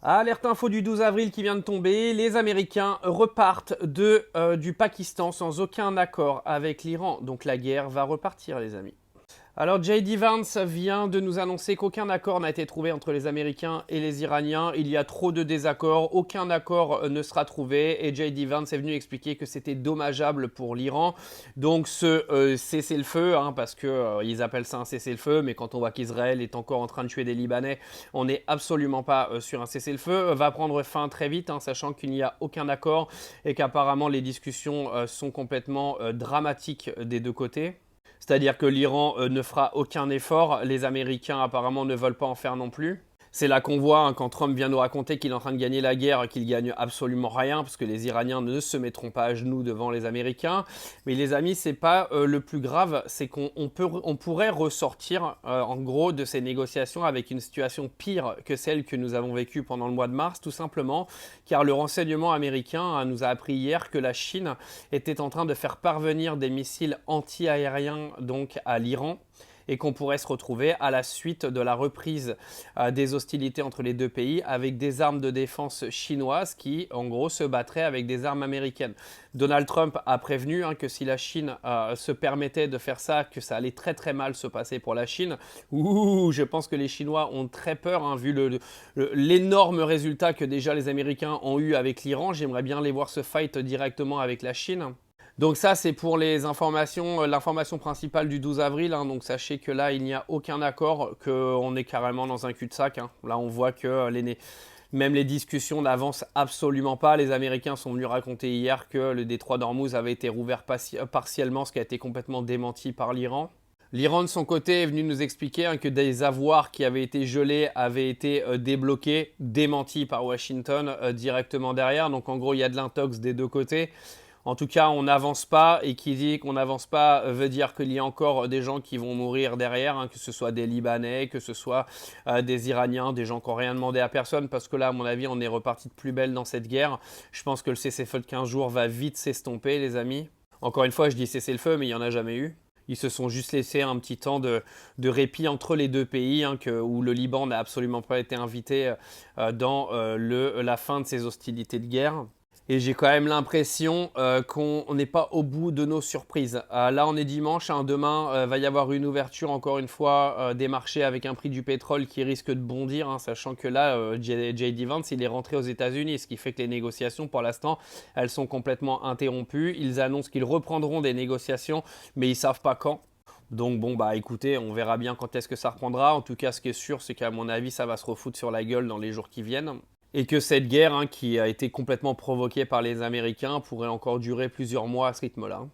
Alerte info du 12 avril qui vient de tomber, les Américains repartent du Pakistan sans aucun accord avec l'Iran. Donc la guerre va repartir les amis. Alors J.D. Vance vient de nous annoncer qu'aucun accord n'a été trouvé entre les Américains et les Iraniens. Il y a trop de désaccords, aucun accord ne sera trouvé et J.D. Vance est venu expliquer que c'était dommageable pour l'Iran. Donc ce cessez-le-feu, parce qu'ils appellent ça un cessez-le-feu, mais quand on voit qu'Israël est encore en train de tuer des Libanais, on n'est absolument pas sur un cessez-le-feu, va prendre fin très vite, sachant qu'il n'y a aucun accord et qu'apparemment les discussions sont complètement dramatiques des deux côtés. C'est-à-dire que l'Iran ne fera aucun effort, les Américains apparemment ne veulent pas en faire non plus. C'est là qu'on voit quand Trump vient nous raconter qu'il est en train de gagner la guerre, qu'il gagne absolument rien, parce que les Iraniens ne se mettront pas à genoux devant les Américains. Mais les amis, c'est pas le plus grave, c'est qu'on pourrait ressortir en gros de ces négociations avec une situation pire que celle que nous avons vécue pendant le mois de mars, tout simplement, car le renseignement américain nous a appris hier que la Chine était en train de faire parvenir des missiles anti-aériens donc à l'Iran, et qu'on pourrait se retrouver à la suite de la reprise des hostilités entre les deux pays avec des armes de défense chinoises qui, en gros, se battraient avec des armes américaines. Donald Trump a prévenu que si la Chine se permettait de faire ça, que ça allait très très mal se passer pour la Chine. Ouh, je pense que les Chinois ont très peur, vu l'énorme résultat que déjà les Américains ont eu avec l'Iran. J'aimerais bien les voir se fight directement avec la Chine. Donc ça, c'est pour les informations, l'information principale du 12 avril. Donc sachez que là, il n'y a aucun accord, qu'on est carrément dans un cul-de-sac. Là, on voit que même les discussions n'avancent absolument pas. Les Américains sont venus raconter hier que le détroit d'Ormuz avait été rouvert partiellement, ce qui a été complètement démenti par l'Iran. L'Iran, de son côté, est venu nous expliquer que des avoirs qui avaient été gelés avaient été débloqués, démentis par Washington directement derrière. Donc en gros, il y a de l'intox des deux côtés. En tout cas, on n'avance pas, et qui dit qu'on n'avance pas veut dire qu'il y a encore des gens qui vont mourir derrière, que ce soit des Libanais, que ce soit des Iraniens, des gens qui n'ont rien demandé à personne, parce que là, à mon avis, on est reparti de plus belle dans cette guerre. Je pense que le cessez-le-feu de 15 jours va vite s'estomper, les amis. Encore une fois, je dis cessez-le-feu, mais il n'y en a jamais eu. Ils se sont juste laissé un petit temps de répit entre les deux pays, où le Liban n'a absolument pas été invité dans la fin de ces hostilités de guerre. Et j'ai quand même l'impression qu'on n'est pas au bout de nos surprises. Là, on est dimanche. Demain, va y avoir une ouverture, encore une fois, des marchés avec un prix du pétrole qui risque de bondir, sachant que là, J.D. Vance, il est rentré aux États-Unis, ce qui fait que les négociations, pour l'instant, elles sont complètement interrompues. Ils annoncent qu'ils reprendront des négociations, mais ils ne savent pas quand. Donc bon, écoutez, on verra bien quand est-ce que ça reprendra. En tout cas, ce qui est sûr, c'est qu'à mon avis, ça va se refoutre sur la gueule dans les jours qui viennent. Et que cette guerre, qui a été complètement provoquée par les Américains, pourrait encore durer plusieurs mois à ce rythme-là.